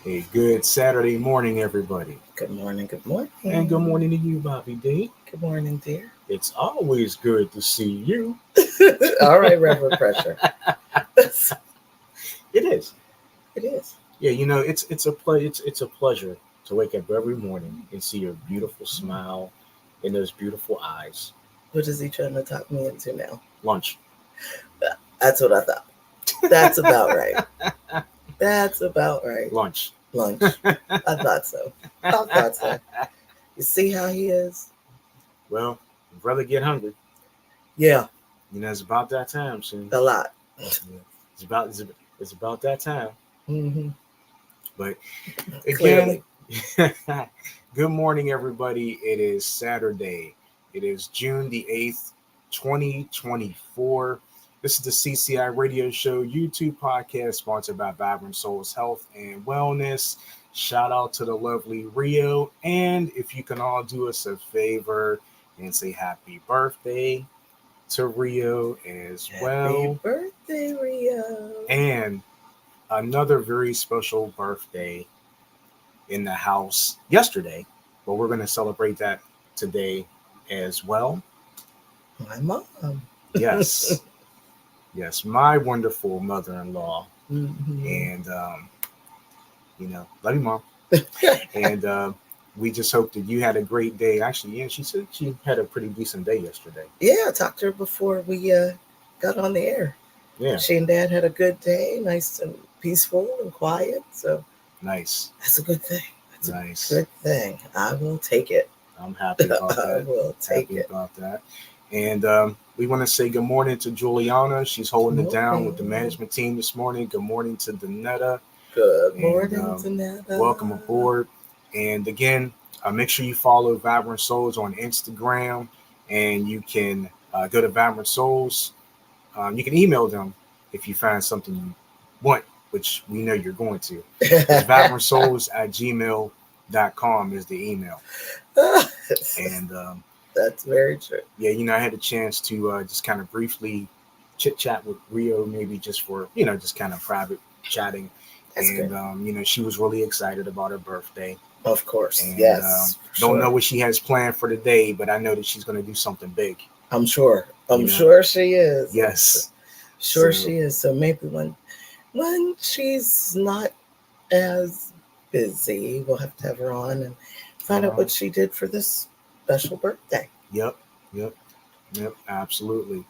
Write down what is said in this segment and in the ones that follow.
A good Saturday morning, everybody. Good morning. Good morning. And good morning to you, Bobby D. Good morning, dear. It's always good to see you. All right, Reverend Pressure. It is. It is. Yeah, it's a pleasure to wake up every morning and see your beautiful smile and those beautiful eyes. What is he trying to talk me into now? Lunch. That's what I thought. That's about right. That's about right. Lunch. Lunch. I thought so. You see how he is? Well, brother, get hungry. Yeah, It's about that time soon. a lot. It's about that time. Mm-hmm. But again, Clearly. good morning, everybody. It is Saturday. It is June the 8th, 2024. This is the CCI radio show, YouTube podcast sponsored by Vibrant Souls Health and Wellness. Shout out to the lovely Rio. And if you can all do us a favor and say happy birthday to Rio as well. Happy birthday, Rio. And another very special birthday in the house yesterday, but we're going to celebrate that today as well. My mom. Yes. Yes, my wonderful mother-in-law. Mm-hmm. And, love you, Mom. And we just hope that you had a great day. Actually, yeah, she said she had a pretty decent day yesterday. Yeah, I talked to her before we got on the air. Yeah. She and Dad had a good day, nice and peaceful and quiet. So nice. That's a good thing. That's nice. A good thing. I will take it. I'm happy about that. I will take happy it. about that. And we want to say good morning to Juliana. She's holding it down with the management team this morning. Good morning to Danetta. Good morning, Danetta. Welcome aboard. And again, make sure you follow Vibrant Souls on Instagram. And you can go to Vibrant Souls. You can email them if you find something you want, which we know you're going to. vibrantsouls@gmail.com is the email. And that's very true. Yeah, I had a chance to just kind of briefly chit chat with Rio, maybe just for, just kind of private chatting. That's and, she was really excited about her birthday. Of course. And, yes. Don't know what she has planned for the day, but I know that she's going to do something big. I'm sure. I'm sure she is. Yes. Sure she is. So maybe when she's not as busy, we'll have to have her on and find out what she did for this special birthday. Yep. Absolutely.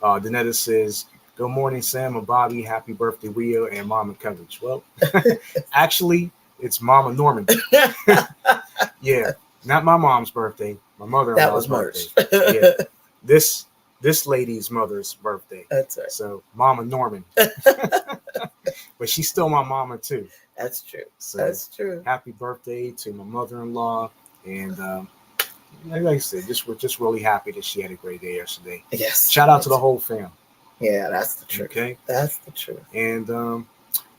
Danetta says, good morning, Sam and Bobby. Happy birthday, Rio and Mama Coverage. Well, actually, it's Mama Norman. Yeah, not my mom's birthday. My mother-in-law's birthday. Yeah, this lady's mother's birthday. That's right. So Mama Norman. But she's still my mama too. That's true. So that's true. Happy birthday to my mother-in-law. And like I said, we're just really happy that she had a great day yesterday. Yes. Shout out to the whole fam. Yeah, that's the truth. Okay. That's the truth. And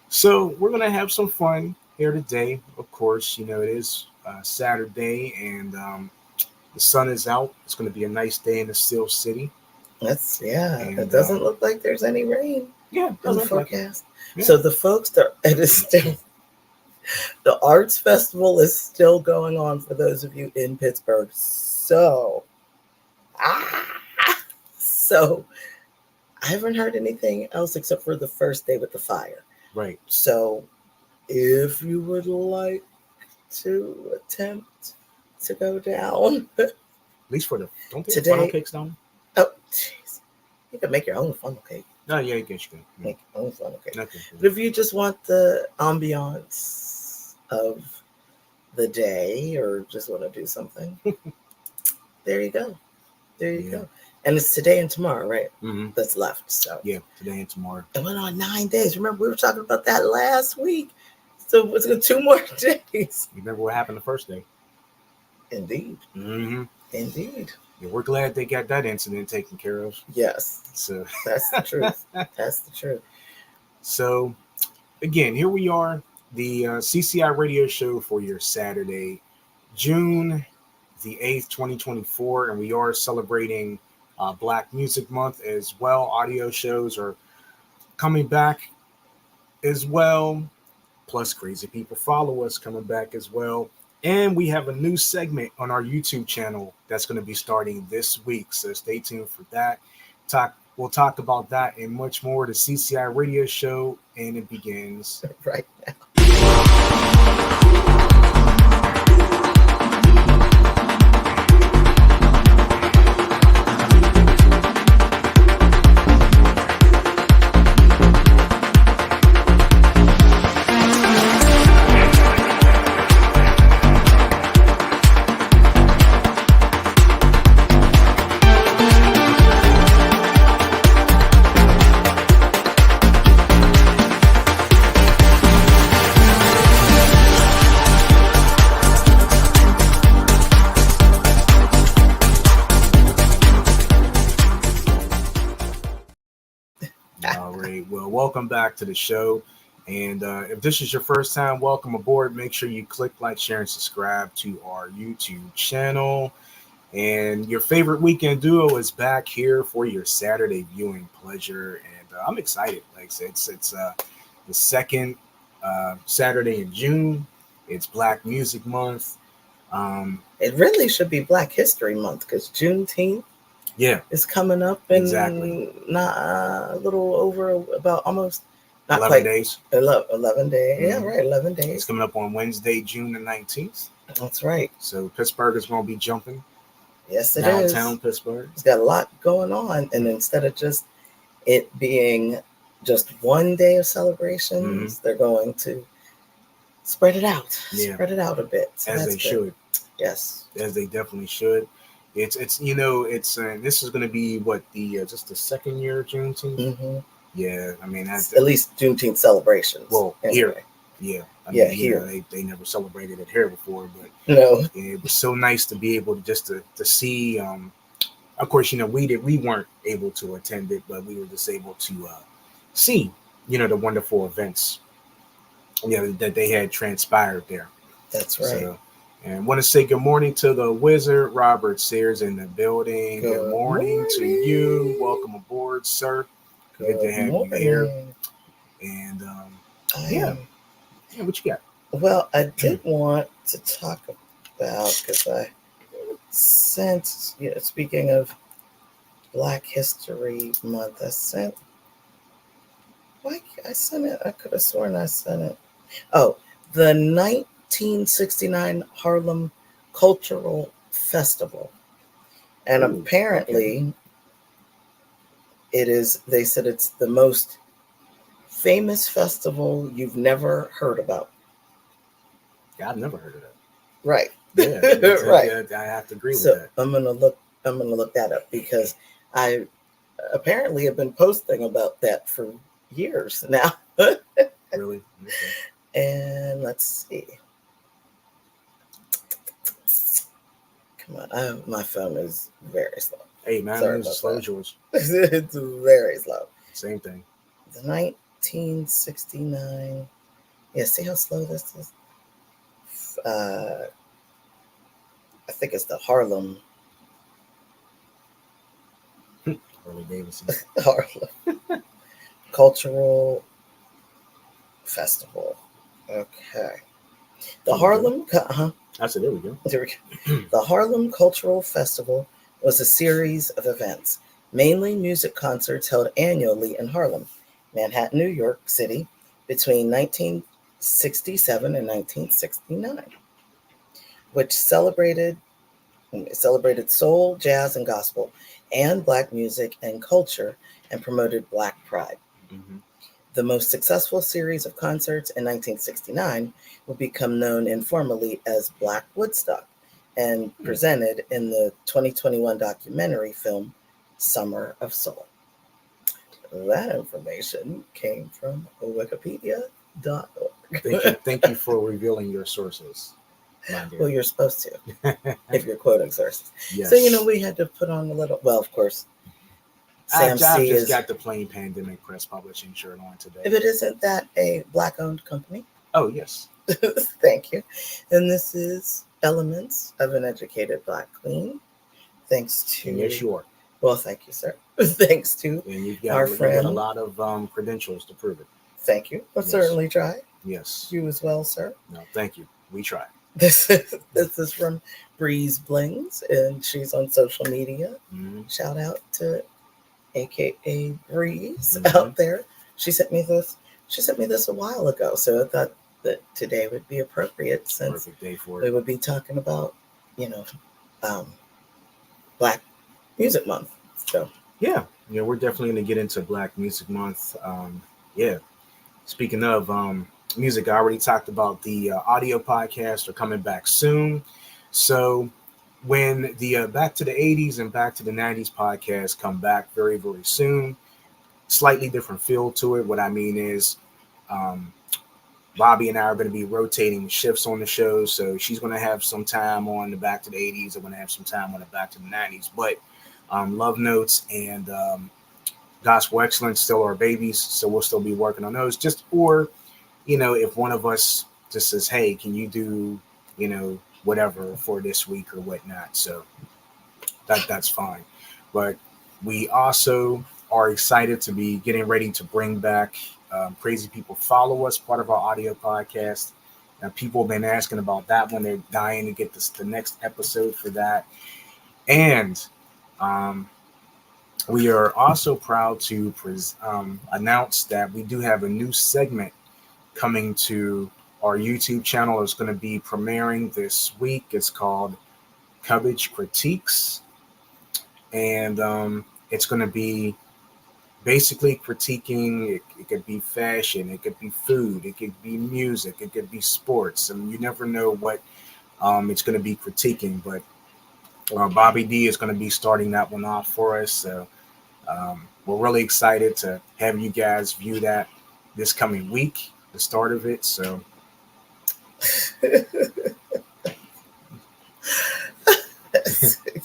so we're going to have some fun here today. Of course, it is Saturday and the sun is out. It's going to be a nice day in the Steel City. And, it doesn't look like there's any rain. Yeah, in the forecast. Yeah. So the folks that it is still the arts festival is still going on for those of you in Pittsburgh. So I haven't heard anything else except for the first day with the fire. Right. So if you would like to attempt to go down, at least for don't they today, funnel cakes down? Oh, jeez. You can make your own funnel cake. Oh, yeah, I guess you can. Make your own funnel cake. Okay. But if you just want the ambiance of the day or just want to do something, there you go. There you go. And it's today and tomorrow, right? Mm-hmm. That's left. So yeah, today and tomorrow. It went on 9 days. Remember, we were talking about that last week. So it's 2 more days. You remember what happened the first day? Indeed. Mm-hmm. Indeed. Yeah, we're glad they got that incident taken care of. Yes. So that's the truth. That's the truth. So again, here we are, the CCI radio show for your Saturday, June the 8th, 2024. And we are celebrating Black Music Month as well. Audio shows are coming back as well. plus Crazy People Follow Us coming back as well. And we have a new segment on our YouTube channel that's going to be starting this week. So stay tuned for that. We'll talk about that and much more. The CCI radio show, and it begins right now. Welcome back to the show. And if this is your first time, welcome aboard. Make sure you click like, share, and subscribe to our YouTube channel. And your favorite weekend duo is back here for your Saturday viewing pleasure. And I'm excited. Like I said, it's the second Saturday in June. It's Black Music Month. It really should be Black History Month because Juneteenth. Yeah, it's coming up in not a little over about almost not 11 days. 11 days. Mm-hmm. Yeah, right. 11 days. It's coming up on Wednesday, June the 19th. That's right. So Pittsburgh is going to be jumping. Yes, it downtown is. Downtown Pittsburgh. It's got a lot going on, and instead of just it being just one day of celebrations, they're going to spread it out. Yeah. Spread it out a bit. So as they should. Yes. As they definitely should. It's this is going to be what just the second year of Juneteenth. Mm-hmm. Yeah, I mean that's at least Juneteenth celebrations. Well, anyway. Here, I mean, here they never celebrated it here before, but no, it was so nice to be able to just to see. Of course, we weren't able to attend it, but we were just able to see the wonderful events that they had transpired there. That's right. So, and want to say good morning to the wizard, Robert Sayers, in the building. Good morning to you. Welcome aboard, sir. Good to have you here. And what you got? Well, I did want to talk about, because I sent, speaking of Black History Month, I sent it. I could have sworn I sent it. Oh, the 1969 Harlem Cultural Festival. And apparently they said it's the most famous festival you've never heard about. Yeah, I've never heard of that. Right. Yeah, right. I have to agree with that. I'm gonna look that up because I apparently have been posting about that for years now. Really? Okay. And let's see. Come on, my phone is very slow. Hey man, it's slow as yours. It's very slow. Same thing. The 1969. Yeah, see how slow this is? I think it's the Harlem. Harley Davidson. Harlem Cultural Festival. Okay. The Harlem. I said, there we go. There we go. The Harlem Cultural Festival was a series of events, mainly music concerts held annually in Harlem, Manhattan, New York City, between 1967 and 1969, which celebrated soul, jazz, and gospel, and Black music and culture, and promoted Black pride. Mm-hmm. The most successful series of concerts in 1969 would become known informally as Black Woodstock and presented in the 2021 documentary film Summer of Soul. That information came from Wikipedia.org. Thank you for revealing your sources. Well, you're supposed to, if you're quoting sources. Yes. So, we had to put on a little, well, of course, I've just got the plain Pandemic Press Publishing shirt on today. If it isn't that a Black-owned company? Oh, yes. Thank you. And this is Elements of an Educated Black Queen. Thanks to... And yes, you are. Well, thank you, sir. Thanks to and you've got, our friend. Got a lot of credentials to prove it. Thank you. I'll certainly try. Yes. You as well, sir. No, thank you. We try. This is from Breeze Blings, and she's on social media. Mm-hmm. Shout out to AKA Breeze Mm-hmm. out there. She sent me this a while ago, so I thought that today would be appropriate since Perfect day for we it. would be talking about, Black Music Month. So Yeah, we're definitely going to get into Black Music Month. Yeah. Speaking of music, I already talked about the audio podcast are coming back soon. So when the Back to the 80s and Back to the 90s podcast come back very, very soon, slightly different feel to it. What I mean is um, Bobby and I are going to be rotating shifts on the show. So she's going to have some time on the Back to the 80s. I'm going to have some time on the Back to the 90s. But Love Notes and Gospel Excellence still are babies. So we'll still be working on those. If one of us just says, hey, can you do, whatever for this week or whatnot. So that's fine. But we also are excited to be getting ready to bring back Crazy People Follow Us, part of our audio podcast. People have been asking about that one. They're dying to get the next episode for that. And we are also proud to announce that we do have a new segment coming to our YouTube channel. It's going to be premiering this week. It's called Coverage Critiques. And it's going to be basically critiquing. It could be fashion, it could be food, it could be music, it could be sports. And you never know what it's going to be critiquing. But Bobby D is going to be starting that one off for us. So we're really excited to have you guys view that this coming week, the start of it. So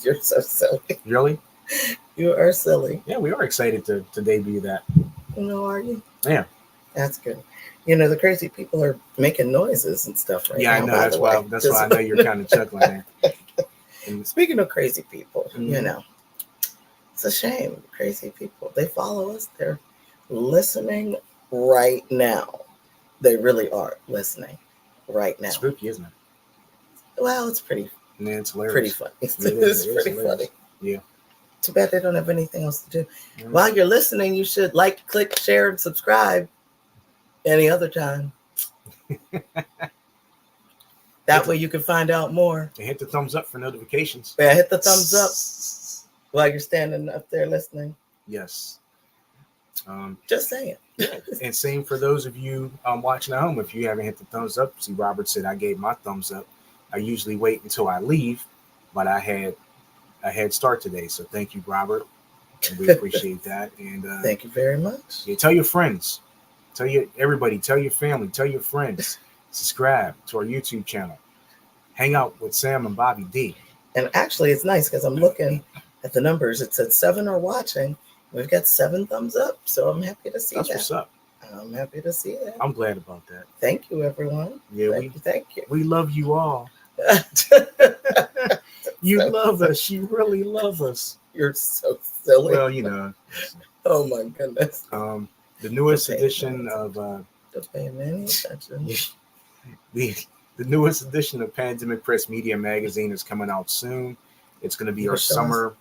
you're so silly. Really? You are silly. Yeah, we are excited to debut that. Are you? Yeah. That's good. The crazy people are making noises and stuff right now. Yeah, I know. That's why I know you're kind of chuckling there. And speaking of crazy people, it's a shame. Crazy people. They follow us. They're listening right now. They really are listening right now. Spooky, isn't it? Well, it's pretty. Yeah, it's hilarious. Pretty funny. It's pretty funny. Yeah. Too bad they don't have anything else to do. Mm-hmm. While you're listening, you should like, click, share, and subscribe. Any other time. That way you can find out more. And hit the thumbs up for notifications. Yeah, hit the thumbs up while you're standing up there listening. Yes. Just saying. And same for those of you watching at home. If you haven't hit the thumbs up, see, Robert said I gave my thumbs up. I usually wait until I leave, but I had a head start today. So thank you, Robert. And we appreciate that. And thank you very much. Yeah, tell your friends. Tell everybody, tell your family, tell your friends. Subscribe to our YouTube channel. Hang out with Sam and Bobby D. And actually, it's nice because I'm looking at the numbers. It said 7 are watching. We've got 7 thumbs up, so I'm happy to see That's that. What's up. I'm happy to see that. I'm glad about that. Thank you, everyone. Yeah, thank you. We love you all. You love us. You really love us. You're so silly. Well, Oh my goodness. The newest edition of don't pay any attention. The newest edition of Pandemic Press Media Magazine is coming out soon. It's going to be our summer.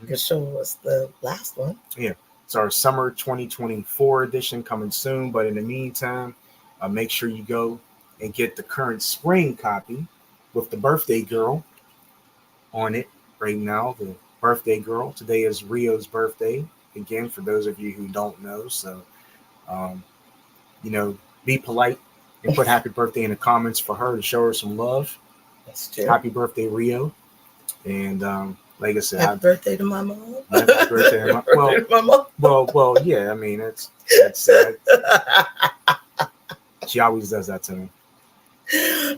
You can show us the last one. Yeah, it's our summer 2024 edition coming soon. But in the meantime, make sure you go and get the current spring copy with the birthday girl on it right now. The birthday girl. Today is Rio's birthday. Again, for those of you who don't know. So, be polite and put happy birthday in the comments for her to show her some love. That's true. Happy birthday, Rio. And like I said, happy birthday to my mom. Happy birthday to my mom. Well, yeah. I mean, that's sad. She always does that to me.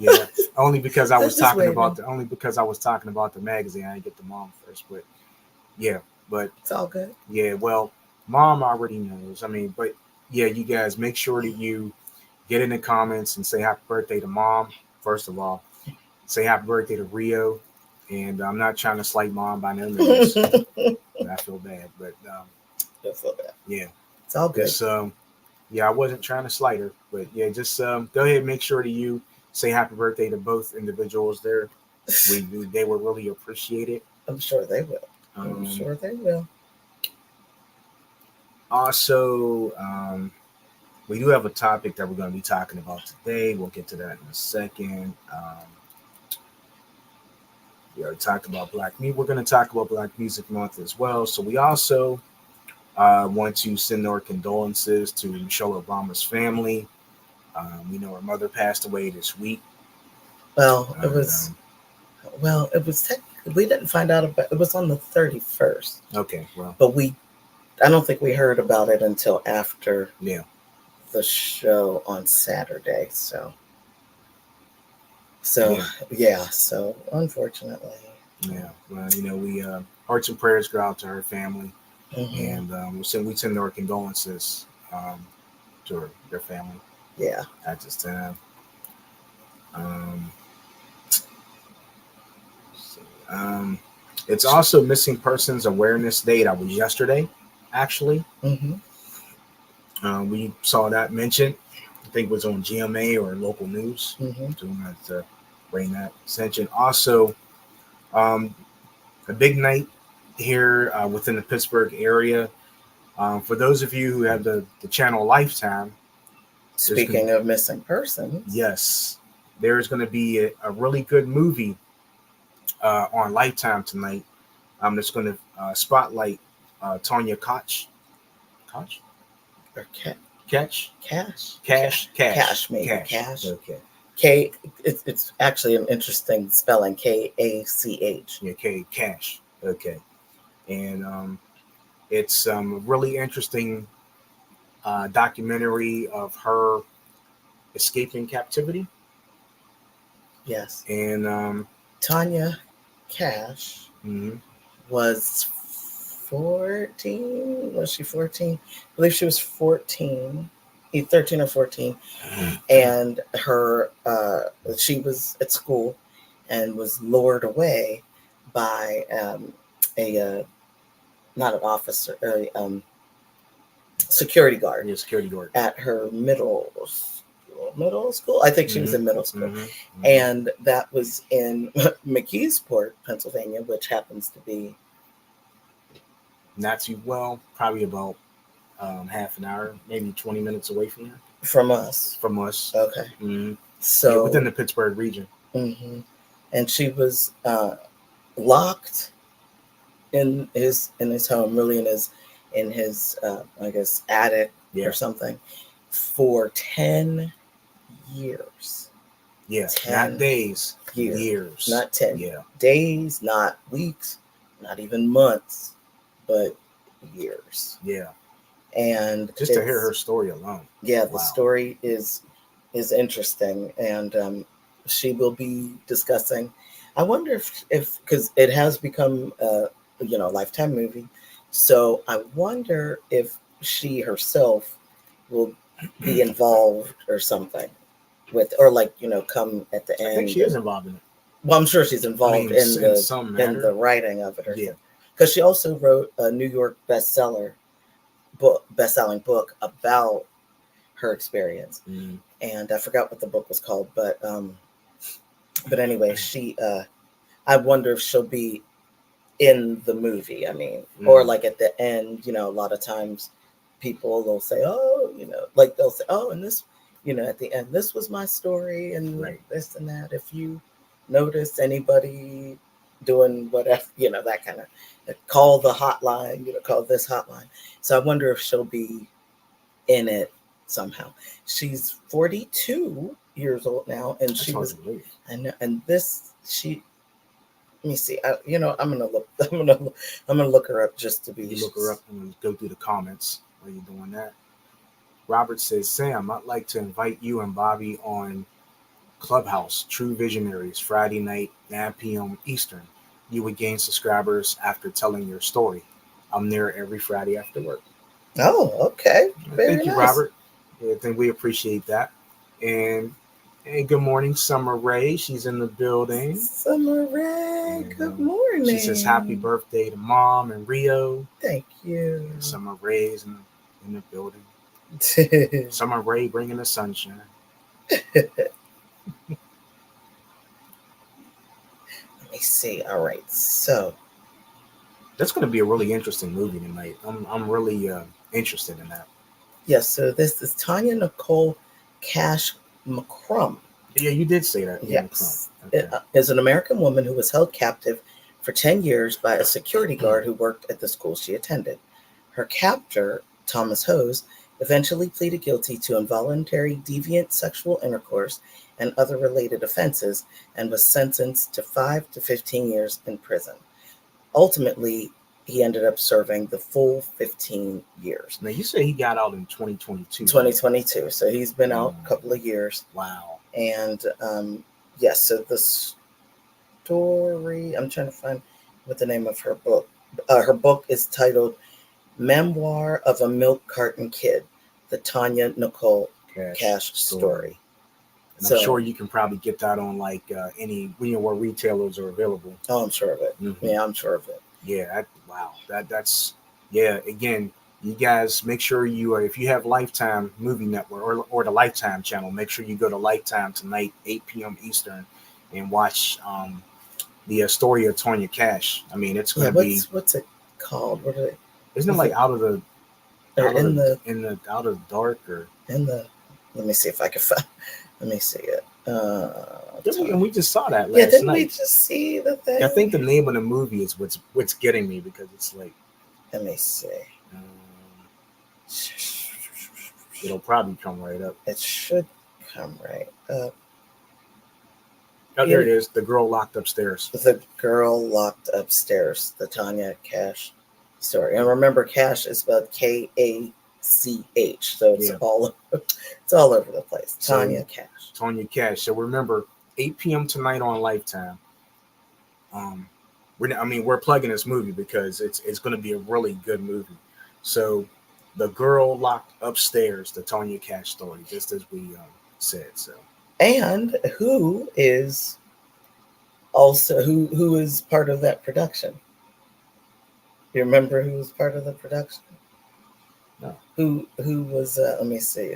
Yeah, only because I was talking about the magazine. I didn't get the mom first, but yeah, but it's all good. Yeah, well, mom already knows. I mean, but yeah, you guys make sure that you get in the comments and say happy birthday to mom. First of all, say happy birthday to Rio. And I'm not trying to slight mom by no means. I feel bad, but don't feel bad. Yeah, it's all good. So Yeah, I wasn't trying to slight her, but yeah, just go ahead and make sure that you say happy birthday to both individuals there. They will really appreciate it. I'm sure they will. I'm Um, sure they will. Also, we do have a topic that we're going to be talking about today. We'll get to that in a second. We already talked about Black music. We're going to talk about Black Music Month as well. So we also want to send our condolences to Michelle Obama's family. We know her mother passed away this week. Well, it And, was. Well, it was technically we didn't find out about. It was on the 31st. Okay, well, but I don't think we heard about it until after yeah, the show on Saturday. So yeah. So unfortunately, yeah. Well, we hearts and prayers go out to her family, mm-hmm. and we send our condolences to their family. Yeah. At this time. Um, it's also Missing Persons Awareness Day. That was yesterday, actually. Mm-hmm. We saw that mentioned. I think it was on GMA or local news. Mm-hmm. Doing that, bring that attention. Also, a big night here within the Pittsburgh area. For those of you who have the channel Lifetime. Speaking of missing persons, yes, there's going to be a really good movie on Lifetime tonight. That's going to spotlight Tanya Koch. Koch? Or Catch? Cash? Cash. Maybe. Cash. Cash. Okay. K. It's actually an interesting spelling. KACH. Yeah, Cash. Okay. And it's a really interesting documentary of her escaping captivity. Yes. And Tanya Cash mm-hmm. was 14. Was she 14? I believe she was 14, 13 or 14. And her, she was at school and was lured away by a, not an officer, security guard. Yeah, security guard. At her middle school. I think she was in middle school. Mm-hmm. And that was in McKeesport, Pennsylvania, which happens to be not too well, probably about half an hour, maybe 20 minutes away from here. From us. Okay. Mm-hmm. So within the Pittsburgh region. Mm-hmm. And she was locked in his home, really in his I guess attic or something, for 10 years. Yeah, 10 not days, years. Not 10 days, not weeks, not even months, but years. Yeah. And just to hear her story alone. Yeah, the story is interesting, and she will be discussing. I wonder if because it has become a Lifetime movie, so I wonder if she herself will be involved or something with, or come at the end. I think she is involved in it. Well, I'm sure she's involved in the writing of it, because she also wrote a New York best-selling book about her experience. Mm. And I forgot what the book was called, but anyway, she I wonder if she'll be in the movie. I mean, or like at the end, a lot of times people will say, oh, they'll say, oh, and this, at the end, this was my story, and this and that. If you notice anybody doing whatever, that kind of, call the hotline, call this hotline. So I wonder if she'll be in it somehow. She's 42 years old now, and she was, I know, and this, let me see. I'm gonna look her up just to be. You look her up and go through the comments while you're doing that. Robert says, Sam, I'd like to invite you and Bobby on Clubhouse True Visionaries Friday night, 9 p.m. Eastern. You would gain subscribers after telling your story. I'm there every Friday after work. Oh, okay. Thank you, Robert. I think we appreciate that. And hey, good morning, Summer Ray. She's in the building. Summer Ray, good morning. She says happy birthday to Mom and Rio. Thank you. And Summer Ray's in the building. Summer Rae bringing the sunshine. Let me see. All right, so That's going to be a really interesting movie tonight. I'm really interested in that. yes, so this is Tanya Nicole Cash McCrum. Yeah, you did say that. Yeah, Yes, okay. is an American woman who was held captive for 10 years by a security guard who worked at the school she attended. Her captor, Thomas Hose, eventually pleaded guilty to involuntary deviant sexual intercourse and other related offenses and was sentenced to 5 to 15 years in prison. Ultimately, he ended up serving the full 15 years. Now, you say he got out in 2022. 2022. So he's been out a couple of years. Wow. And yes, so the story, I'm trying to find what the name of her book. Her book is titled Memoir of a Milk Carton Kid, the Tanya Nicole Cash Story. And I'm sure you can probably get that on like any, where retailers are available. Oh, I'm sure of it. Mm-hmm. Yeah, I'm sure of it. Yeah, that's again, you guys make sure you if you have Lifetime Movie Network or the Lifetime channel, make sure you go to Lifetime tonight, 8 p.m. Eastern, and watch the story of Tanya Cash. I mean, it's going to be what's it called? What are they? Isn't it like out of the dark or in the? Let me see if I can find. Let me see it. And we just saw that last night. Didn't we just see the thing? I think the name of the movie is what's getting me because it's like. Let me see. It'll probably come right up. It should come right up. Oh, there it is. The Girl Locked Upstairs. The Girl Locked Upstairs. The Tanya Cash story. And remember, Cash is spelled Kach. So it's all over the place. Tanya Cash. Tanya Cash. So remember, 8 p.m. tonight on Lifetime. We're plugging this movie because it's going to be a really good movie. So, The Girl Locked Upstairs, the Tanya Cash story, just as we said. So, and who is also who is part of that production? You remember who was part of the production? No. Who was? Let me see.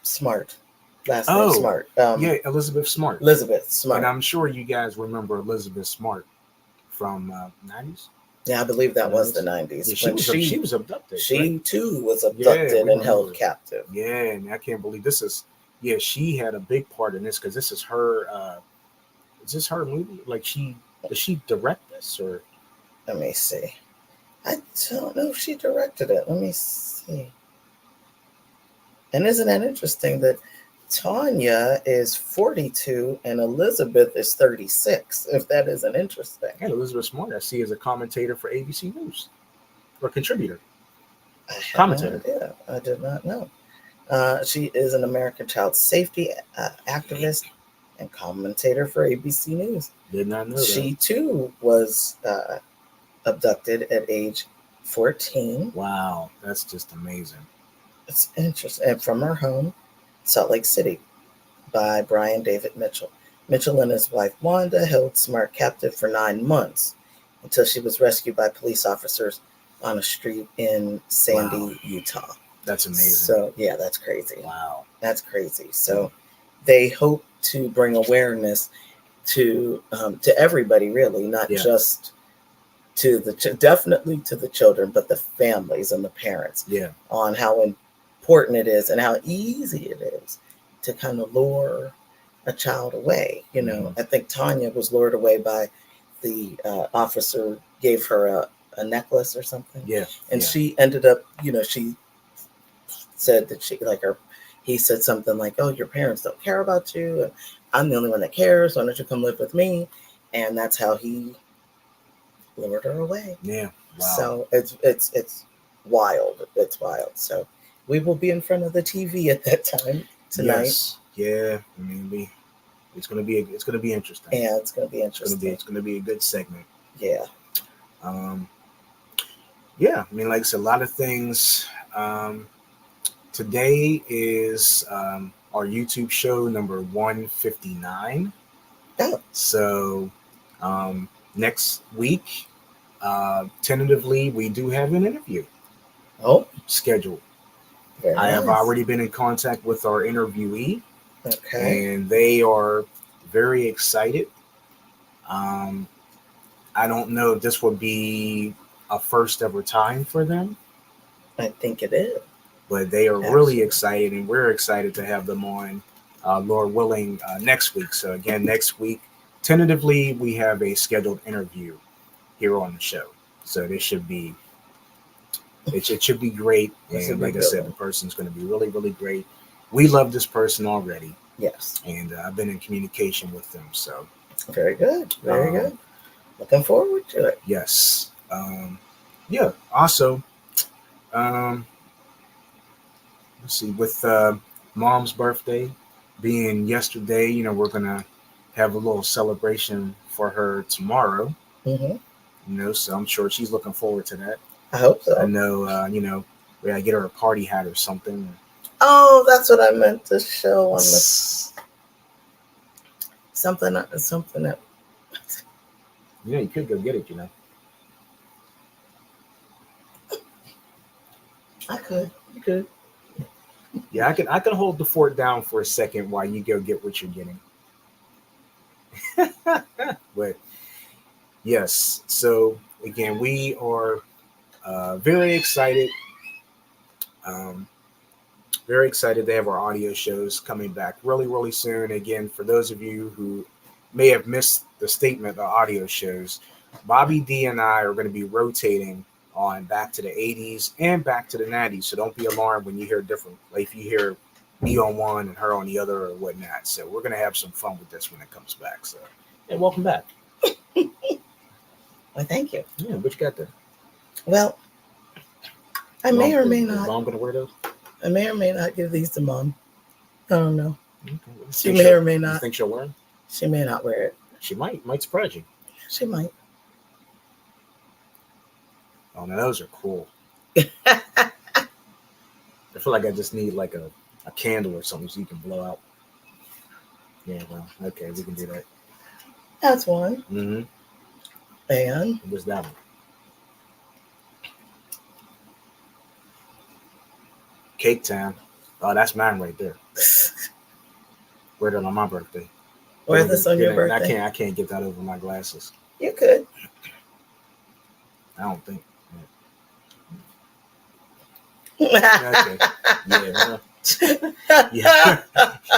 Smart. Last name Smart. Yeah, Elizabeth Smart. Elizabeth Smart. And I'm sure you guys remember Elizabeth Smart from 90s. Yeah, I believe that was the 90s. Yeah, she was abducted. She too was abducted and held captive. Yeah, and I can't believe this is. Yeah, she had a big part in this because this is her. Is this her movie? Like does she direct this or? Let me see. I don't know if she directed it. Let me see. And isn't that interesting that Tanya is 42 and Elizabeth is 36, if that isn't interesting. And Elizabeth Smart, I see, as a commentator for ABC News. Or contributor. Commentator. Yeah, I did not know. She is an American child safety activist and commentator for ABC News. Did not know that. She too was abducted at age 14. Wow, that's just amazing. It's interesting. And from her home, Salt Lake City, by Brian David Mitchell. Mitchell and his wife Wanda held Smart captive for 9 months until she was rescued by police officers on a street in Sandy, Utah. That's amazing. So, yeah, that's crazy. Wow. That's crazy. So they hope to bring awareness to everybody, really, not just to definitely to the children, but the families and the parents on how important it is and how easy it is to kind of lure a child away. You know, I think Tanya was lured away by the officer gave her a necklace or something. Yeah. And she ended up, she said that he said something like, "Oh, your parents don't care about you. And I'm the only one that cares. Why don't you come live with me?" And that's how he lured her away. Yeah. Wow. So it's wild. It's wild. So we will be in front of the TV at that time tonight. Yes. Yeah. I mean, it's gonna be interesting. Yeah, it's gonna be interesting. It's gonna be a good segment. Yeah. Yeah. I mean, like I said, a lot of things. Today is our YouTube show number 159. Oh. So next week, tentatively, we do have an interview. Oh. scheduled. Very I have nice. already been in contact with our interviewee, Okay. and they are very excited. Um, I don't know if this would be a first ever time for them, I think it is. but they are really Absolutely. excited, and we're excited to have them on, Lord willing, next week. So again, next week, tentatively, we have a scheduled interview here on the show. So this should be it should be great. This And would be like I good said, one. the person's going to be really, really great. We love this person already, Yes. and I've been in communication with them. So Very good. Very good. Looking forward to it. yes, yeah. Also, um, let's see, with Mom's birthday being yesterday, we're gonna have a little celebration for her tomorrow. Mm-hmm. So I'm sure she's looking forward to that. I hope so. I know, we gotta get her a party hat or something. Oh, that's what I meant to show on the something that. You could go get it. I could. You could. Yeah, I can hold the fort down for a second while you go get what you're getting. But yes, so again, we are very excited. Um, very excited to have our audio shows coming back really, really soon. Again, for those of you who may have missed the statement of audio shows, Bobby D and I are going to be rotating on back to the 80s and back to the 90s. So don't be alarmed when you hear different, like if you hear me on one and her on the other or whatnot. So we're going to have some fun with this when it comes back. So, and welcome back. Well, thank you. Yeah, what you got there? Well, I may or may Is not. Mom going to wear those? I may or may not give these to Mom. I don't know. Okay. She may or may You not. think she'll wear them? She may not wear it. She might surprise you. She might. Oh, now those are cool. I feel like I just need like a candle or something so you can blow out. Yeah, well, okay, we can do that. That's one. Mm-hmm. And What's that one? Cake Time. Oh, that's mine right there. Wear that on my birthday. wear this on your birthday. I can't get that over my glasses. You could. I don't think. Okay. Yeah.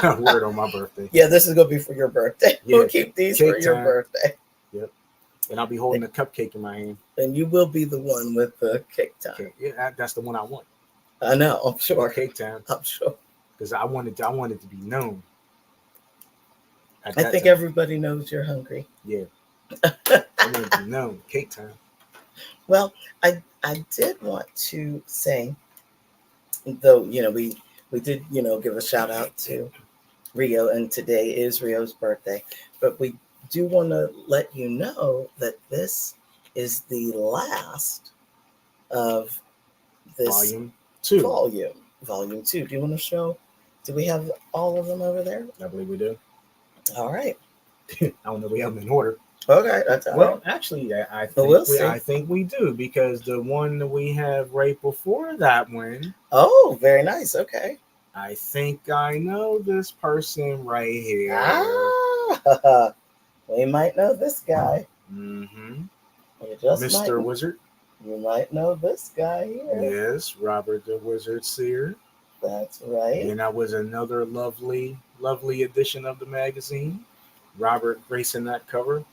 Wear it on my birthday. Yeah, this is gonna be for your birthday. Yeah. We'll keep these for your birthday. Yep. And I'll be holding a cupcake in my hand. And you will be the one with the cake time. Okay. Yeah, that's the one I want. I know. I'm sure. Cake Time. I'm sure. Because I wanted to be known. I think everybody knows you're hungry. Yeah. I wanted to be known. Cake Time. Well, I did want to say, though, we did, give a shout out to Rio, and today is Rio's birthday, but we do want to let you know that this is the last of this Volume 2. Volume 2. Do you want to show? Do we have all of them over there? I believe we do. All right. I don't know if we have them in order. Okay, that's all right. Actually, I think we do, because the one that we have right before that one. Oh, very nice. Okay. I think I know this person right here. Ah, we might know this guy. Mm-hmm. Mr. Wizard. You might know this guy here. Yes, Robert the Wizard Sear. That's right. And that was another lovely, lovely edition of the magazine. Robert gracing that cover.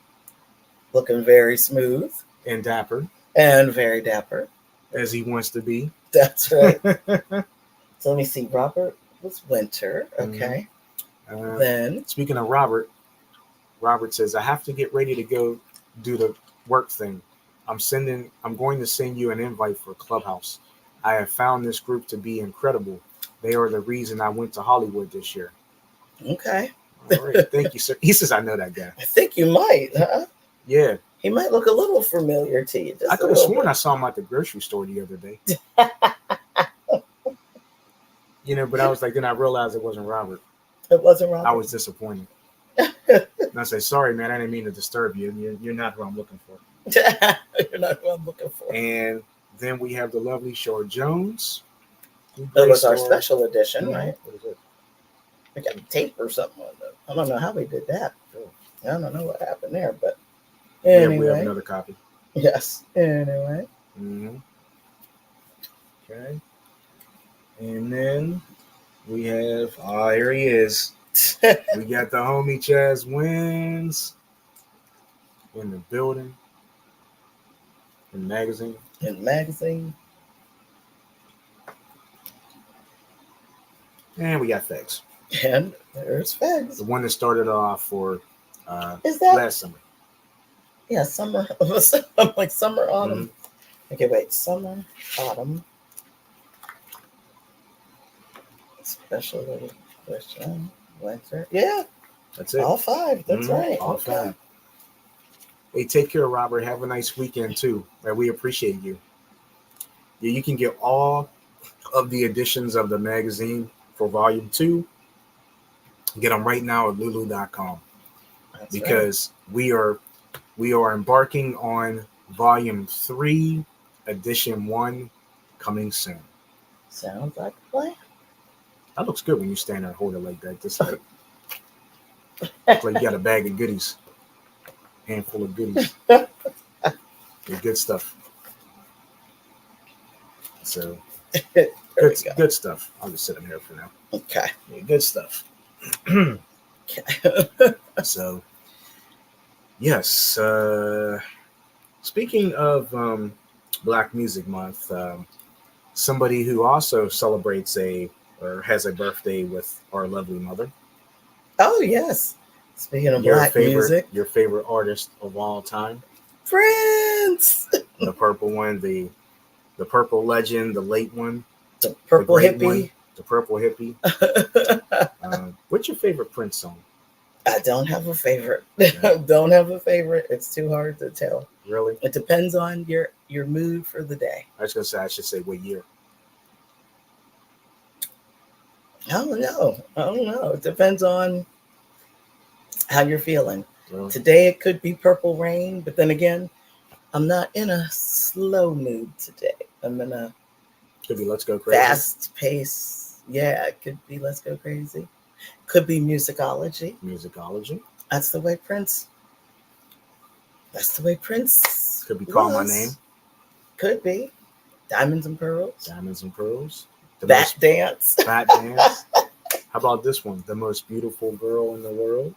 Looking very smooth. And dapper. And very dapper. As he wants to be. That's right. So let me see. Robert was Winter. Okay. Then. Speaking of Robert says, I have to get ready to go do the work thing. I'm going to send you an invite for Clubhouse. I have found this group to be incredible. They are the reason I went to Hollywood this year. Okay. All right. Thank you, sir. He says, I know that guy. I think you might, huh? Yeah. He might look a little familiar to you. I could have sworn I saw him at the grocery store the other day. But I was like, then I realized it wasn't Robert. It wasn't Robert. I was disappointed. And I said, sorry, man, I didn't mean to disturb you. You're not who I'm looking for. You're not who I'm looking for. And Then we have the lovely Shore Jones. It was our special edition, Mhm. right? What is it? We got tape or something on it. I don't know how we did that. I don't know what happened there, but anyway. We have another copy. Yes. Anyway. Mm-hmm. Okay. And then we have, here he is. We got the homie Chaz Wins in the building. In the magazine. In the magazine. And we got Fegs. And there's Fegs. The one that started off for is that last summer. Yeah, summer. I'm like summer, autumn. Mm-hmm. Okay, wait. Summer, autumn. Special question. Winter. Yeah. That's it. All 5. That's right. All 5. Hey, take care, Robert. Have a nice weekend, too. We appreciate you. Yeah, you can get all of the editions of the magazine for Volume 2. Get them right now at lulu.com. Because right. we are embarking on Volume 3, Edition 1, coming soon. Sounds like a plan. That looks good when you stand there and hold it like that. Just like, it's like you got a bag of goodies. Handful of goodies. Good stuff. So, good stuff. I'll just sit in here for now. Okay. Yeah, good stuff. So, yes. Speaking of Black Music Month, somebody who also celebrates or has a birthday with our lovely mother. Oh, yes. Speaking of Black music. Your favorite artist of all time? Prince! The purple one, the purple legend, the late one. The purple hippie. One, the purple hippie. What's your favorite Prince song? I don't have a favorite. Yeah. Don't have a favorite. It's too hard to tell. Really? It depends on your mood for the day. I was going to say, I should say what year. I don't know. It depends on how you're feeling. Really? Today it could be Purple Rain, but then again, I'm not in a slow mood today. I'm in a could be Let's Go Crazy. Fast pace. Yeah, it could be Let's Go Crazy. Could be musicology. That's the way Prince. Could be Call My Name. Could be Diamonds and Pearls. Bat Dance. How about this one? The Most Beautiful Girl in the World.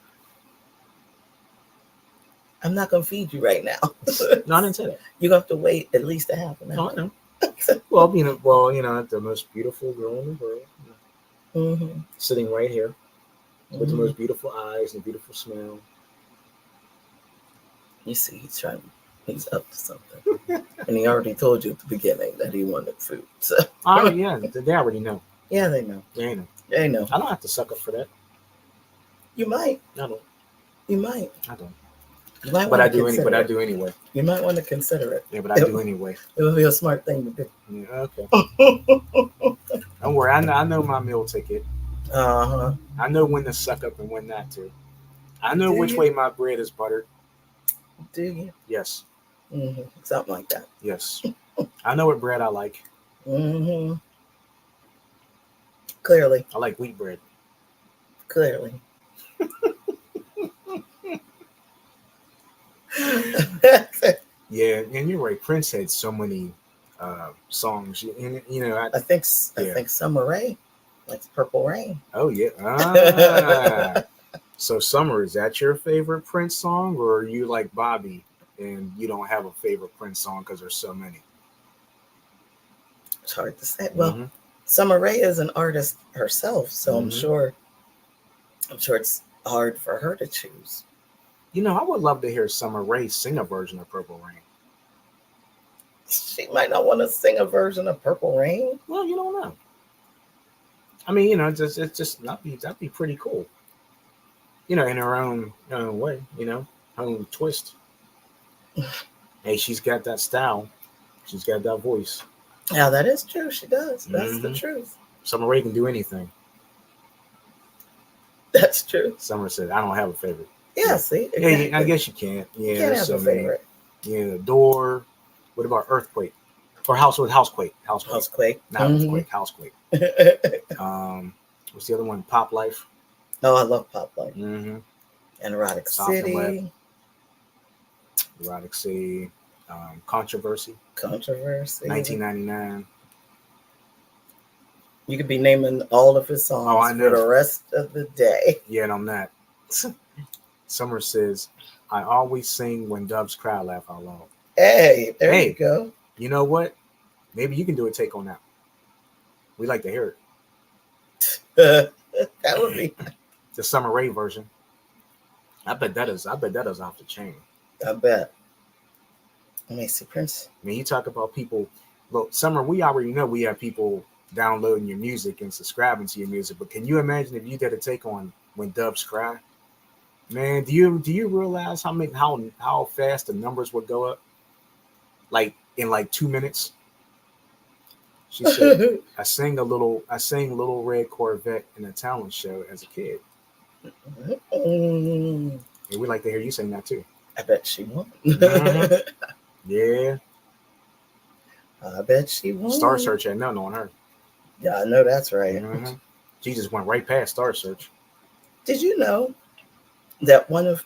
I'm not gonna feed you right now. No, I didn't say that. You have to wait at least a half an hour. No, I know. Well, the most beautiful girl in the world. Mm-hmm. Sitting right here with the most beautiful eyes and beautiful smile. You see, he's up to something. And he already told you at the beginning that he wanted food. So. Oh, yeah, they already know. Yeah, they know. They know. I don't have to suck up for that. You might. I don't. You might. I don't. You might but I do anyway. You might want to consider it. Yeah, but I do anyway. It would be a smart thing to do. Yeah, okay. Don't worry. I know my meal ticket. Uh-huh. I know when to suck up and when not to. I know which way my bread is buttered. Do you? Yes. Mm-hmm. Something like that. Yes. I know what bread I like. Mm-hmm. Clearly. I like wheat bread. Clearly. Yeah, and you're right. Prince had so many songs. And, I think Summer Rae likes Purple Rain. Oh, yeah. So, Summer, is that your favorite Prince song, or are you like Bobby and you don't have a favorite Prince song because there's so many? It's hard to say. Well, Summer Rae is an artist herself, so I'm sure it's hard for her to choose. I would love to hear Summer Rae sing a version of Purple Rain. She might not want to sing a version of Purple Rain. Well, you don't know. I mean, that'd be pretty cool. In her own way, her own twist. Hey, she's got that style. She's got that voice. Yeah, that is true. She does. That's the truth. Summer Rae can do anything. That's true. Summer said, I don't have a favorite. Yeah, see? Exactly. Yeah, I guess you can't. Yeah, you can't have a favorite. Yeah, Door. What about Earthquake? or Housequake. Housequake. Not Earthquake. Housequake. What's the other one? Pop Life. Oh, I love Pop Life. Mm-hmm. And Erotic Soft and Wet. City. Erotic City. Controversy. 1999. You could be naming all of his songs for the rest of the day. Yeah, and I'm not. Summer says, I always sing when doves cry, laugh out loud. Hey, there you go. You know what? Maybe you can do a take on that. We like to hear it. That would be the Summer Rae version. I bet that is off the chain. I bet. Let me see, Prince. I mean, you talk about people. Look, Summer, we already know we have people downloading your music and subscribing to your music. But can you imagine if you did a take on When Doves Cry? Man, do you realize how fast the numbers would go up? Like in like 2 minutes. She said, I sang Little Red Corvette in a talent show as a kid. And we like to hear you sing that too. I bet she won. Mm-hmm. Yeah. I bet she won. Star Search had nothing on her. Yeah, I know that's right. Mm-hmm. She just went right past Star Search. Did you know that one of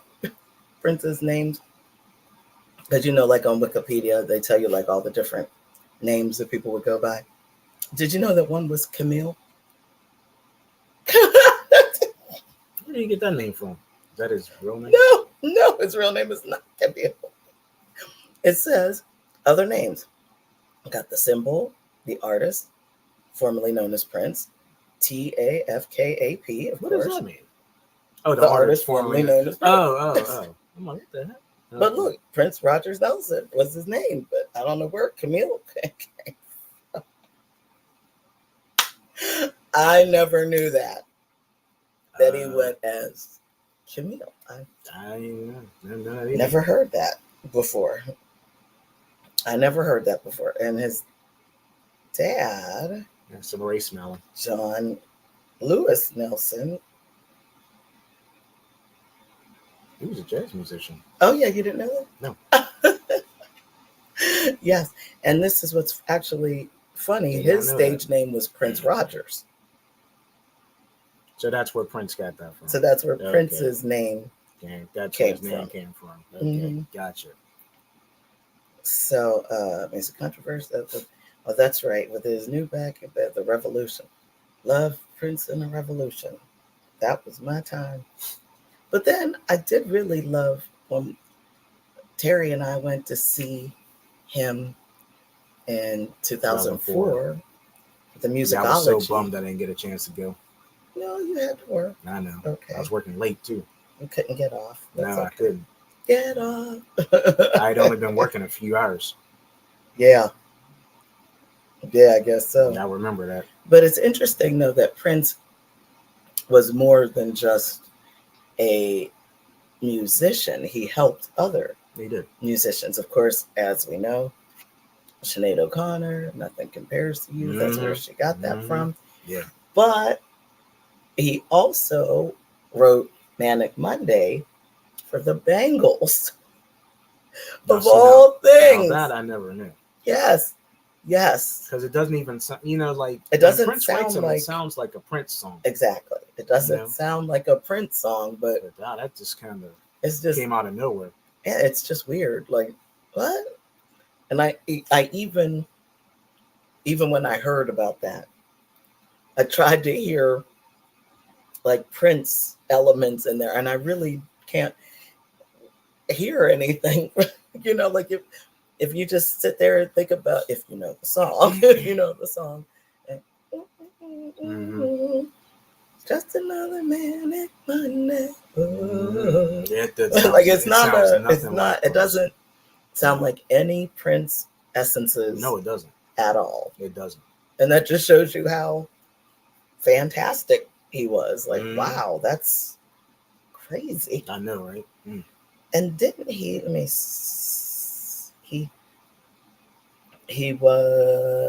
Prince's names, because like on Wikipedia, they tell you like all the different names that people would go by. Did you know that one was Camille? Where did you get that name from? Is that his real name? No, his real name is not Camille. It says other names. Got the symbol, the artist, formerly known as Prince, TAFKAP, of what course. Does that mean? Oh, the artist formerly known as Prince. Oh. I'm like, what the heck? But look, Prince Rogers Nelson was his name, but I don't know where Camille came from. I never knew that he went as Camille. I never heard that before. And his dad, some race smelling, John Lewis Nelson. He was a jazz musician. Oh yeah, you didn't know that? No. Yes, and this is what's actually funny. His stage name was Prince Rogers. So that's where Prince got that from. So that's where Prince's name came from. Okay, mm-hmm. Gotcha. So it's a controversy. Oh, that's right. With his new back, the Revolution. Love Prince and the Revolution. That was my time. But then I did really love when Terry and I went to see him in 2004. The musicology. I was so bummed I didn't get a chance to go. No, you had to work. I know. Okay. I was working late too. You couldn't get off. I couldn't. Get off. I'd only been working a few hours. Yeah. Yeah, I guess so. Yeah, I remember that. But it's interesting though that Prince was more than just a musician. He helped other musicians. Of course, as we know, Sinead O'Connor, Nothing Compares to You. Mm-hmm. That's where she got that from. Yeah. But he also wrote Manic Monday for the Bangles. Of all things. Now that I never knew. Yes. Because it doesn't even sound, it doesn't Prince sound like it sounds like a Prince song. Exactly. It doesn't sound like a Prince song, but that just kind of came out of nowhere. Yeah, it's just weird. Like, what? And I even when I heard about that, I tried to hear like Prince elements in there, and I really can't hear anything. Like if you just sit there and think about if you know the song, and, mm-hmm. Just another Manic Monday. Mm-hmm. Yeah, it doesn't sound like any Prince essences. No, it doesn't at all. It doesn't, and that just shows you how fantastic he was. Like, wow, that's crazy. I know, right? Mm. And didn't he? Let me. He was.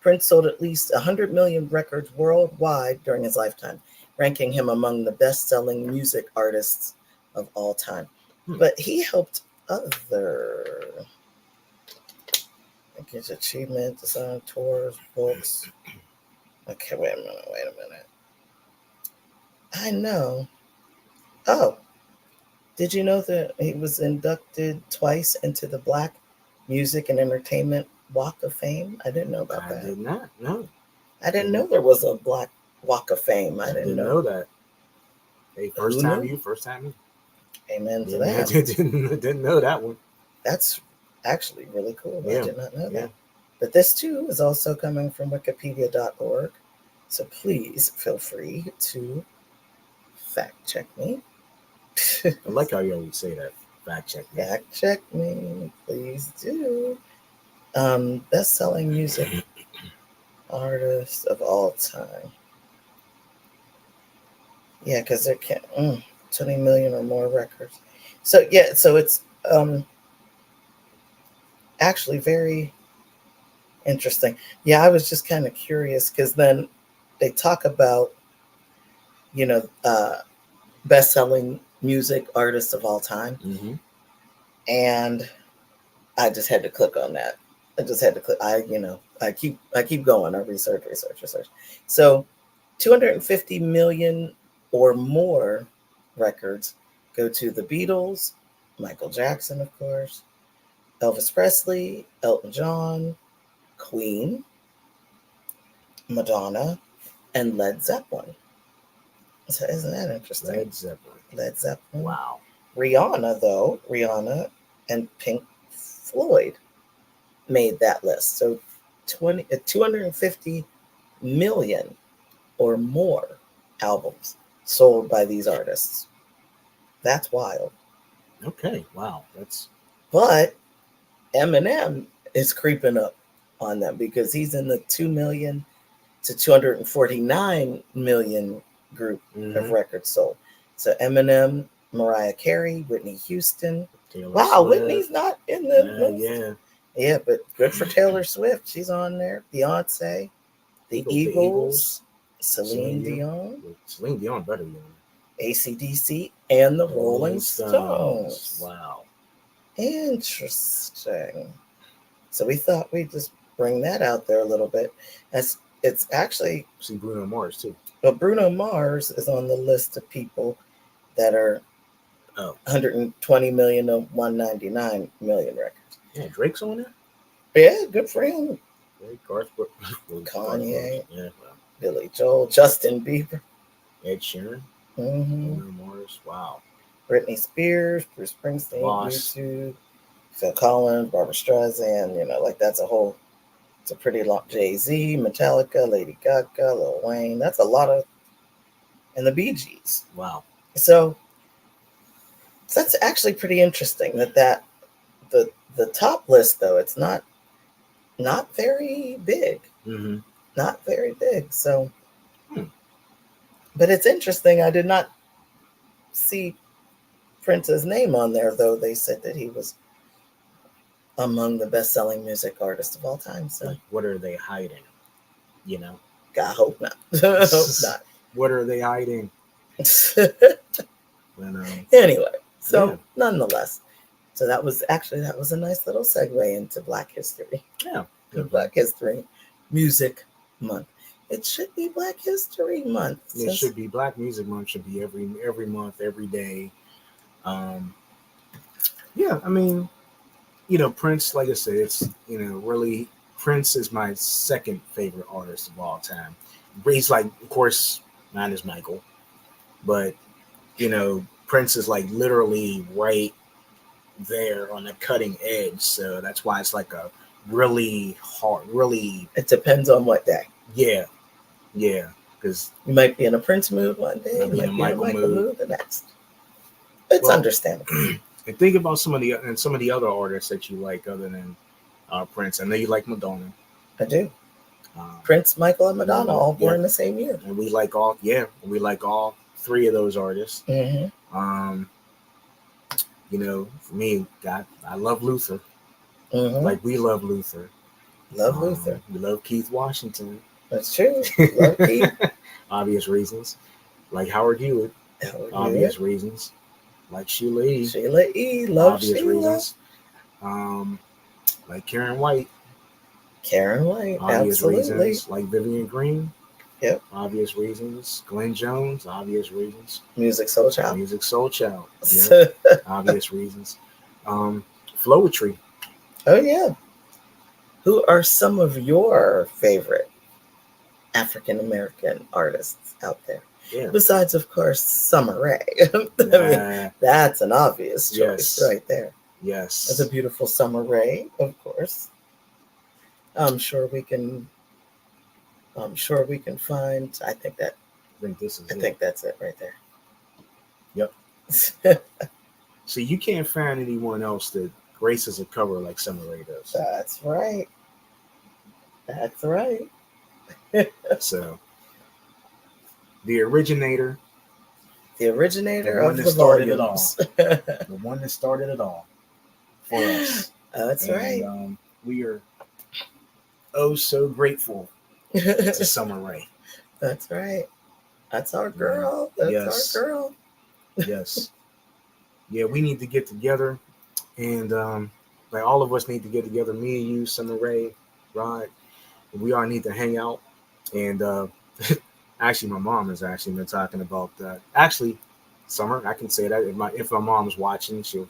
Prince sold at least 100 million records worldwide during his lifetime, ranking him among the best-selling music artists of all time. But he helped other Get achievement, design, tours, books. Okay, wait a minute. I know. Oh, did you know that he was inducted twice into the Black Music and Entertainment Walk of Fame? I didn't know about that. I did not. No. I didn't know there was a Black Walk of Fame. I didn't know that. Hey, first Who time knew? you, first time me. Amen to Yeah, that. didn't know that one. That's actually really cool. Yeah. I did not know Yeah. that. But this too is also coming from wikipedia.org. So please feel free to fact check me. I like how you always say that. Fact check me. Fact check me, please do. Best-selling music artist of all time. Yeah, because there can 20 million or more records. So yeah, so it's actually very interesting. Yeah, I was just kind of curious because then they talk about, you know, best-selling music artists of all time, Mm-hmm. and I just had to click on that. I just had to click. I keep going. I research. So, 250 million or more records go to the Beatles, Michael Jackson, of course, Elvis Presley, Elton John, Queen, Madonna, and Led Zeppelin. So isn't that interesting? Led Zeppelin. Wow. Rihanna and Pink Floyd made that list. So 250 million or more albums sold by these artists. That's wild. Okay. Wow. But Eminem is creeping up on them because he's in the 2 million to 249 million group of records sold. So Eminem, Mariah Carey, Whitney Houston. Taylor Swift. Whitney's not in the list. Yeah, but good for Taylor Swift. She's on there. Beyonce, the Eagles, Celine Dion. Celine Dion better than AC/DC, and the Rolling Stones. Wow. Interesting. So we thought we'd just bring that out there a little bit. It's actually... See Bruno Mars, too. Well, Bruno Mars is on the list of people that are 120 million to 199 million records. Yeah, Drake's on there? Yeah, good for him. Kanye, Billy Joel, Justin Bieber, Ed Sheeran, Bruno Mars. Wow. Britney Spears, Bruce Springsteen, YouTube, Phil Collins, Barbra Streisand. That's it's a pretty long. Jay-Z, Metallica, Lady Gaga, Lil Wayne. That's a lot of, and the Bee Gees. Wow. So that's actually pretty interesting. That the top list though, it's not very big. Mm-hmm. Not very big. So, but it's interesting. I did not see Prince's name on there, though. They said that he was among the best-selling music artists of all time. So, what are they hiding? I hope not. Hope not. What are they hiding? Anyway, so nonetheless, so that was a nice little segue into Black History. Yeah, Black History Music Month. It should be Black History Month. It should be Black Music Month. Should be every month, every day. Yeah, I mean, Prince. Like I said, it's really Prince is my second favorite artist of all time. He's like, of course, mine is Michael, but Prince is like literally right there on the cutting edge. So that's why it's like a really hard, It depends on what day. Yeah, because you might be in a Prince mood one day, you might be in a Michael mood the next. It's understandable. And think about some of the other artists that you like other than Prince. I know you like Madonna. I do. Prince, Michael, and Madonna all born in the same year, and we like all three of those artists. Mm-hmm. For me, I love Luther. Mm-hmm. Like we love Luther. Luther. We love Keith Washington. That's true. Love Keith. Obvious reasons. Like Howard Hewitt. Obvious reasons. Like Sheila E. Love obvious Sheila. reasons. Like Karen White. Karen White, obvious absolutely. reasons. Like Vivian Green, Yep. obvious reasons. Glenn Jones, obvious reasons. Music Soul Child. Music Soul Child, yeah, obvious reasons. Flowetry. Oh yeah. Who are some of your favorite African American artists out there? Yeah. Besides, of course, Summer Rae. I mean, that's an obvious choice right there. Yes. It's a beautiful Summer Rae, of course. I'm sure we can find. I think that's it right there. Yep. So you can't find anyone else that graces a cover like Summer Rae does. That's right. That's right. So the originator The originator the one of that the started volumes. it all. The one that started it all for us. That's right. We are so grateful to Summer Rae. That's right. That's our girl. That's our girl. Yes. Yeah, we need to get together, and like all of us need to get together. Me and you, Summer Rae, Rod. We all need to hang out. And actually, my mom has actually been talking about that. Actually, Summer, I can say that if my mom's watching, she'll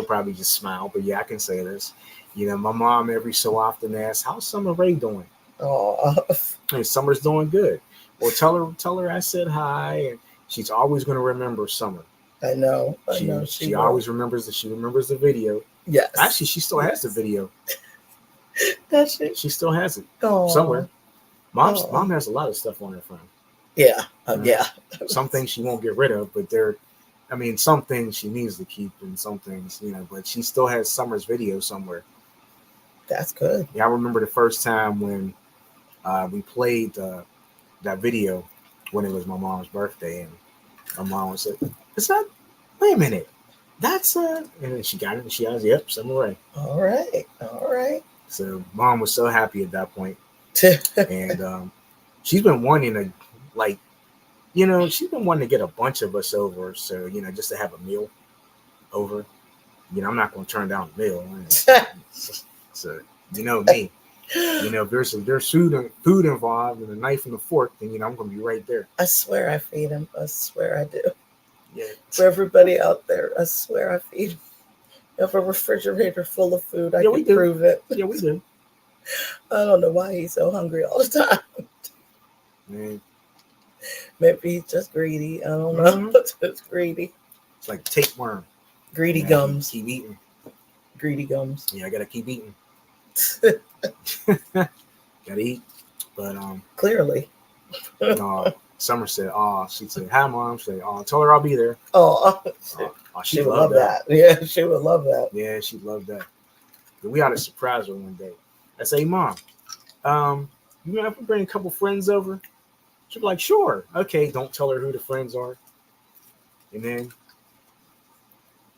probably just smile. But yeah, I can say this. You know, my mom every so often asks, "How's Summer Rae doing?" Oh, hey, Summer's doing good. Well, tell her I said hi, and she's always going to remember Summer. I know. She always remembers that. She remembers the video. Yes. Actually, she still has the video. Does she? She still has it Aww. somewhere. Mom has a lot of stuff on her phone. Yeah. Yeah. Some things she won't get rid of, but some things she needs to keep, and some things, but she still has Summer's video somewhere. That's good. Yeah, I remember the first time when we played that video when it was my mom's birthday, and my mom said, "Is that? Wait a minute, that's and then she got it, and she has, yep, Summer Rae." All right. So mom was so happy at that point, and she's been wanting to, she's been wanting to get a bunch of us over, so just to have a meal over. I'm not going to turn down a meal. So me. If there's food involved and a knife and a fork, then I'm going to be right there. I swear I feed him. I swear I do. Yeah. For everybody out there, I swear I feed him. I have a refrigerator full of food. I can prove it. Yeah, we do. I don't know why he's so hungry all the time. Man. Maybe he's just greedy. I don't know. Just greedy. It's like tapeworm. Greedy gums. Keep eating. Greedy gums. Yeah, I gotta keep eating. Gotta eat. But clearly. Summer said, she said, "Hi, Mom." She said, tell her I'll be there. She would love that. Yeah, she would love that. Yeah, she'd love that. But we ought to surprise her one day. I say, "Mom, you mind if we bring a couple friends over?" She'd be like, "Sure." Okay, don't tell her who the friends are. And then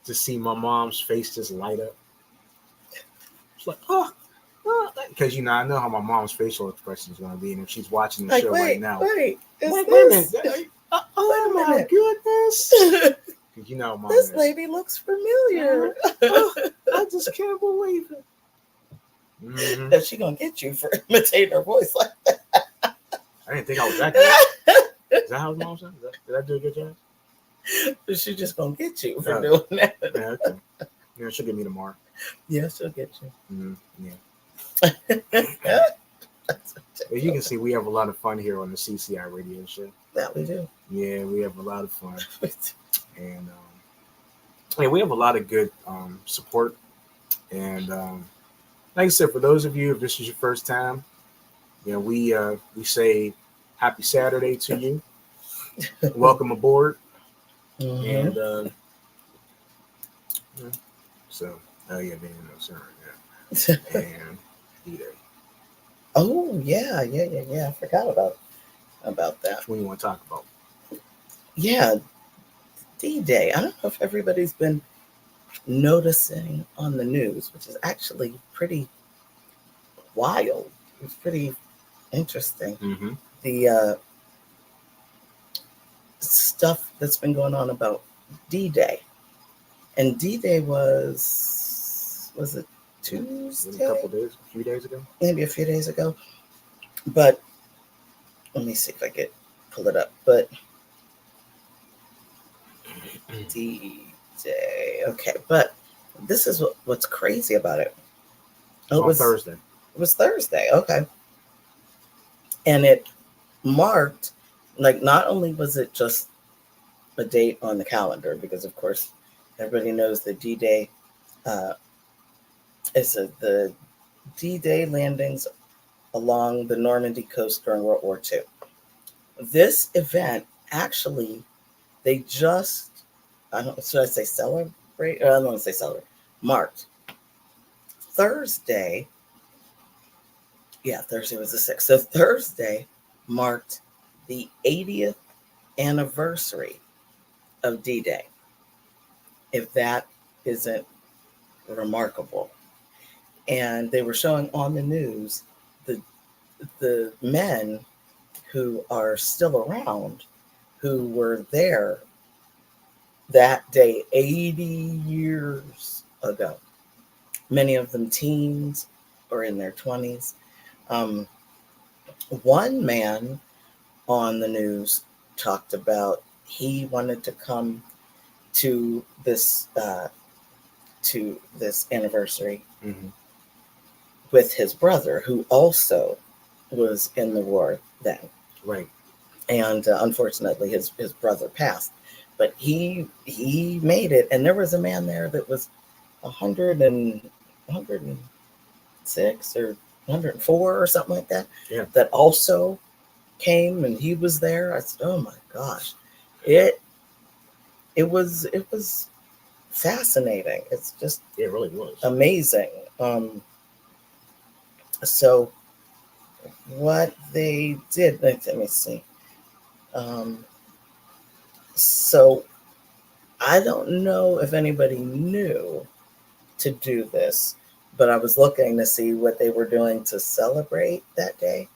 to see my mom's face just light up. She's like, because I know how my mom's facial expression is going to be, and if she's watching the show right now, wait a minute, oh my goodness, because Mom, this lady looks familiar. I just can't believe it. Mm-hmm. That she gonna get you for imitating her voice like that. I didn't think I was that good. Is that how Mom said? Did I do a good job? She's just gonna get you for doing that. Yeah, okay. Yeah, she'll get me tomorrow. Yeah, she'll get you. Mm-hmm. Yeah. As you can see, we have a lot of fun here on the CCI radio show. That we do. Yeah, we have a lot of fun. And we have a lot of good support. And like I said, for those of you, if this is your first time, we say happy Saturday to you. Welcome aboard. Mm-hmm. And so, yeah, sorry, yeah. And D-Day. Oh yeah. I forgot about that. What do you want to talk about? Yeah, D-Day. I don't know if everybody's been noticing on the news, which is actually pretty wild. It's pretty interesting. Mm-hmm. The stuff that's been going on about D-Day. And D-Day was it Tuesday, a few days ago. Maybe a few days ago. But let me see if I could pull it up. But D-Day. Okay, but this is what's crazy about it. It was Thursday. It was Thursday. Okay. And it marked, like, not only was it just a date on the calendar, because of course everybody knows that D-Day is the D-Day landings along the Normandy coast during World War II. This event actually, they just, should I say celebrate? I don't want to say celebrate. Marked Thursday. Yeah, Thursday was the 6th. So Thursday marked the 80th anniversary of D-Day. If that isn't remarkable. And they were showing on the news the men who are still around who were there that day 80 years ago. Many of them teens or in their 20s. One man on the news talked about he wanted to come to this anniversary with his brother, who also was in the war then. Right. And unfortunately, his brother passed. But he made it, and there was a man there that was 106 or 104 or something like that. Yeah. That also came, and he was there. I said, "Oh my gosh, it was fascinating. It's just it really was amazing." So what they did, let me see. So I don't know if anybody knew to do this, but I was looking to see what they were doing to celebrate that day.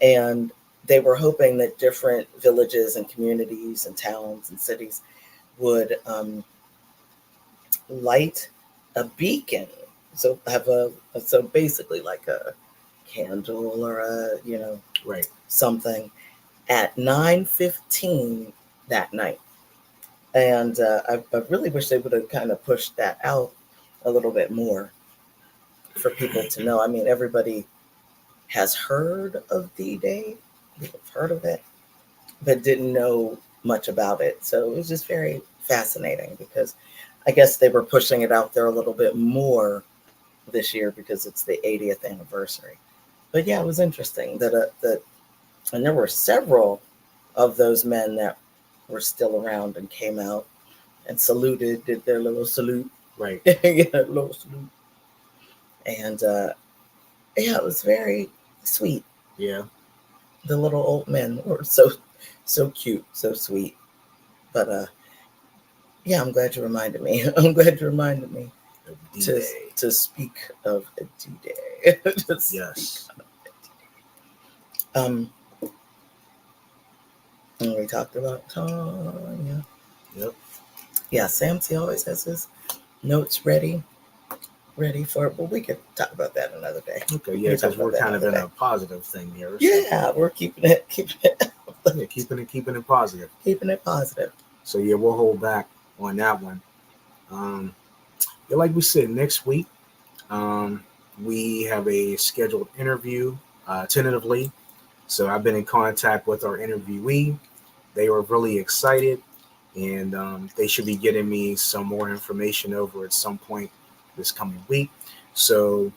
And they were hoping that different villages and communities and towns and cities would light a beacon. So so basically like a candle or right, something at 9:15 that night. And I really wish they would have kind of pushed that out a little bit more for people to know. I mean, everybody has heard of D-Day, people have heard of it, but didn't know much about it. So it was just very fascinating because I guess they were pushing it out there a little bit more this year because it's the 80th anniversary. But yeah, it was interesting that and there were several of those men that were still around and came out and saluted, did their little salute. Right. Little salute. And yeah, it was very sweet. Yeah. The little old men were so cute, so sweet. But yeah, I'm glad you reminded me. To speak of a D-Day. Yes. And we talked about Tanya. Yep. Yeah, Samsey always has his notes ready for it. But we could talk about that another day. Okay, yeah, because we're kind of in a positive thing here. So. Yeah, we're keeping it. Yeah, keeping it positive. Keeping it positive. So yeah, we'll hold back on that one. Yeah, like we said, next week we have a scheduled interview tentatively. So I've been in contact with our interviewee. They were really excited, and they should be getting me some more information over at some point this coming week. So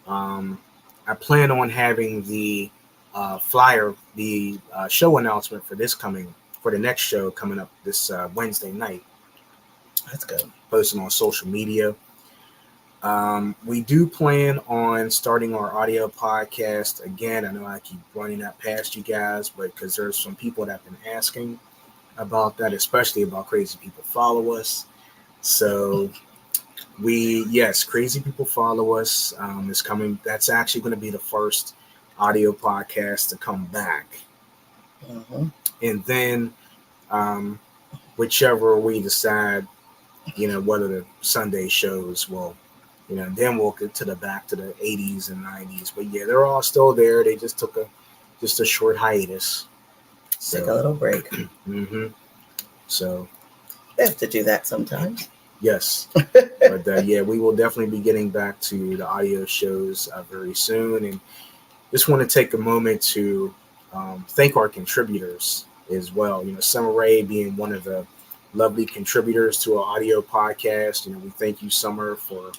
I plan on having the flyer, the show announcement for the next show coming up this Wednesday night. That's good. Posting on social media. We do plan on starting our audio podcast again. I know I keep running that past you guys, but because there's some people that have been asking about that, especially about Crazy People Follow Us. So Crazy People Follow Us is coming. That's actually going to be the first audio podcast to come back. Mm-hmm. And then whichever we decide, whether the Sunday shows will Then we'll get to the back to the 80s and 90s. But yeah, they're all still there. They just took a short hiatus. Take a little break. Mm-hmm. So they have to do that sometimes. Yes, but yeah, we will definitely be getting back to the audio shows very soon, and just want to take a moment to thank our contributors as well. Summer Rae being one of the lovely contributors to our audio podcast. We thank you, Summer, for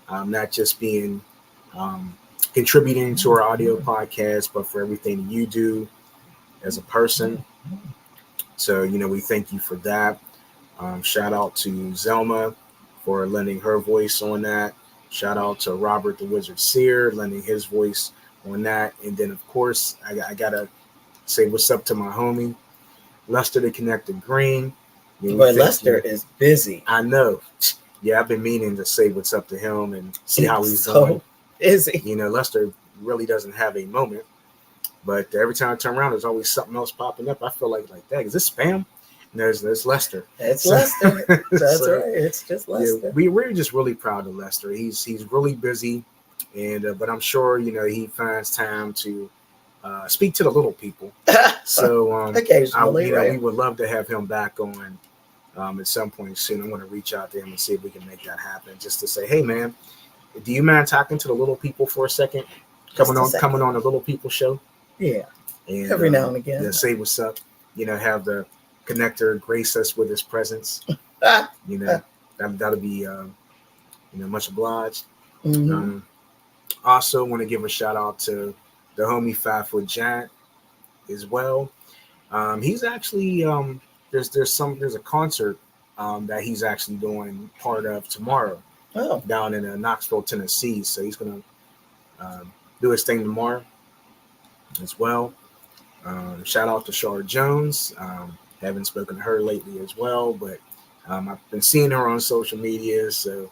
not just being contributing to our audio podcast, but for everything that you do as a person. So, we thank you for that. Shout out to Zelma for lending her voice on that. Shout out to Robert the Wizard Sear lending his voice on that. And then, of course, I got to say what's up to my homie, Lester the Connected Green. Boy, Lester is busy. I know. Yeah, I've been meaning to say what's up to him and see how he's doing. Busy. Lester really doesn't have a moment. But every time I turn around, there's always something else popping up. I feel like that. Is this spam? There's Lester. It's Lester. That's right. It's just Lester. Yeah, we're just really proud of Lester. He's really busy, and but I'm sure he finds time to speak to the little people. So occasionally, right. We would love to have him back on at some point soon. I'm going to reach out to him and see if we can make that happen. Just to say, hey man, do you mind talking to the little people for a second? Coming on the Little People show. Yeah. And, every now and again. Yeah, say what's up. Have the connector grace us with his presence. That'll be much obliged. Mm-hmm. Also want to give a shout out to the homie 5 Foot Giant as well. He's actually there's a concert that he's actually doing part of tomorrow down in Knoxville, Tennessee. So he's gonna do his thing tomorrow as well. Shout out to Shar Jones. Haven't spoken to her lately as well, but I've been seeing her on social media, so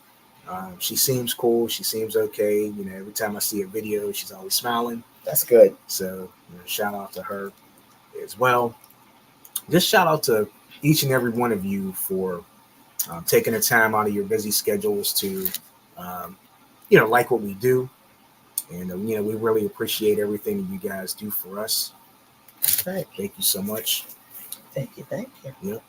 she seems cool. She seems okay. Every time I see a video, she's always smiling. That's good. So shout out to her as well. Just shout out to each and every one of you for taking the time out of your busy schedules to, like what we do. And, we really appreciate everything that you guys do for us. Right. Thank you so much. Thank you. Yep.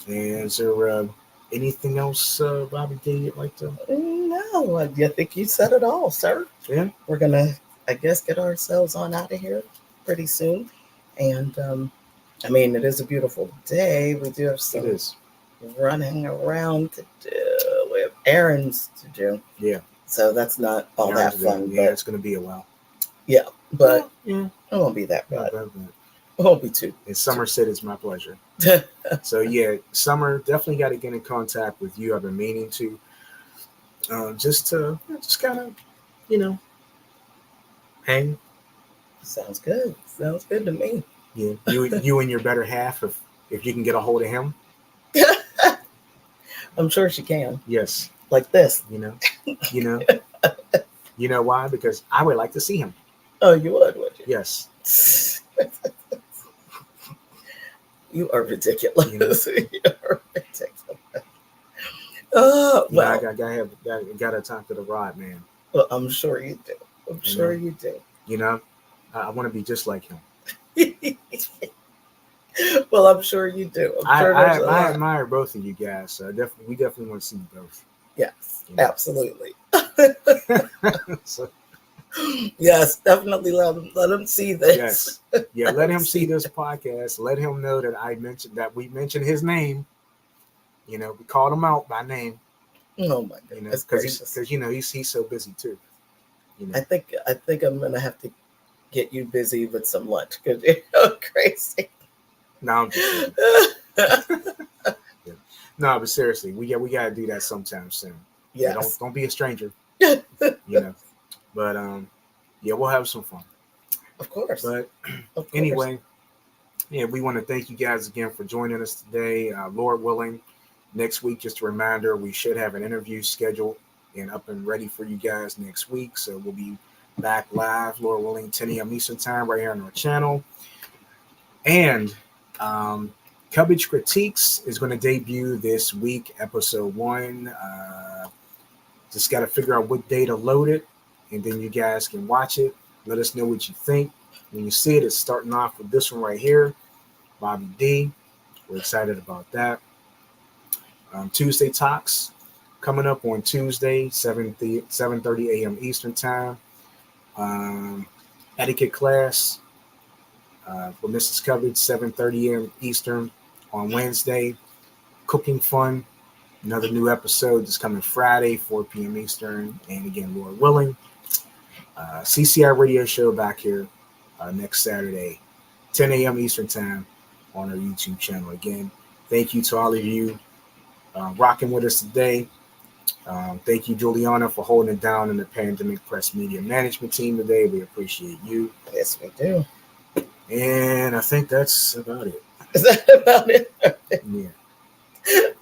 And is there anything else, Bobby D, you'd like to? No, I think you said it all, sir. Yeah. We're going to, I guess, get ourselves on out of here pretty soon. And, it is a beautiful day. We do have some running around to do. We have errands to do. Yeah. So that's not all that fun. Yeah, it's going to be a while. Yeah, but it won't be that bad. It won't be too. And Summer said it's my pleasure. So yeah, Summer, definitely got to get in contact with you. I've been meaning to, just kind of, hang. Sounds good. Sounds good to me. Yeah, you and your better half, if you can get a hold of him. I'm sure she can. Yes. Like this. You know why? Because I would like to see him. Oh, you would you? Yes. You are ridiculous. You are ridiculous. Oh, well. I gotta talk to the Rod man. Well, I'm sure you do. I'm sure you do. I want to be just like him. Well, I'm sure you do. I admire both of you guys. So we definitely want to see you both. Yes, absolutely. So, yes, definitely let him see this. Yes, yeah, let him see this podcast. Let him know that we mentioned his name. We called him out by name. Oh my goodness, because he's so busy too. I think I'm gonna have to get you busy with some lunch because you're crazy. No, I'm just kidding. Yeah. No, but seriously, we gotta do that sometime soon. Yeah, don't be a stranger. But we'll have some fun. Of course. But anyway, we want to thank you guys again for joining us today. Lord willing, next week, just a reminder, we should have an interview scheduled and up and ready for you guys next week. So we'll be back live, Lord willing, 10 a.m. Eastern time right here on our channel. And Coverage Critiques is going to debut this week, episode 1. Just got to figure out what day to load it, and then you guys can watch it. Let us know what you think. When you see it, it's starting off with this one right here, Bobby D. We're excited about that. Tuesday Talks coming up on Tuesday, 7:30 a.m. Eastern Time. Etiquette class for Mrs. Covered, 7:30 a.m. Eastern on Wednesday. Cooking Fun, another new episode is coming Friday, 4 p.m. Eastern. And again, Lord willing, CCI radio show back here next Saturday, 10 a.m. Eastern Time on our YouTube channel. Again, thank you to all of you rocking with us today. Thank you, Juliana, for holding it down in the Pandemic Press Media Management team today. We appreciate you. Yes, we do. And I think that's about it. Is that about it? Yeah.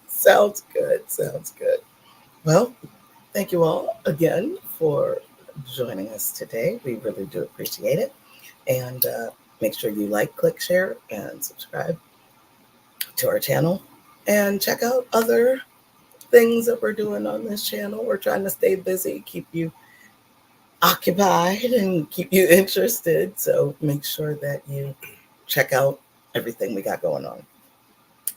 Sounds good. Sounds good. Well, thank you all again for joining us today. We really do appreciate it. And make sure you like, click, share, and subscribe to our channel. And check out other things that we're doing on this channel. We're trying to stay busy, keep you occupied, and keep you interested. So make sure that you check out everything we got going on.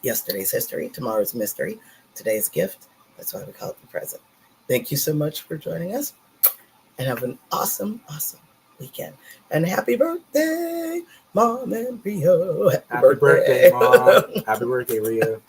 Yesterday's history, tomorrow's mystery, today's gift. That's why we call it the present. Thank you so much for joining us, and have an awesome, awesome weekend. And happy birthday, Mom and Rio. Happy birthday, Mom. Happy birthday, Rio.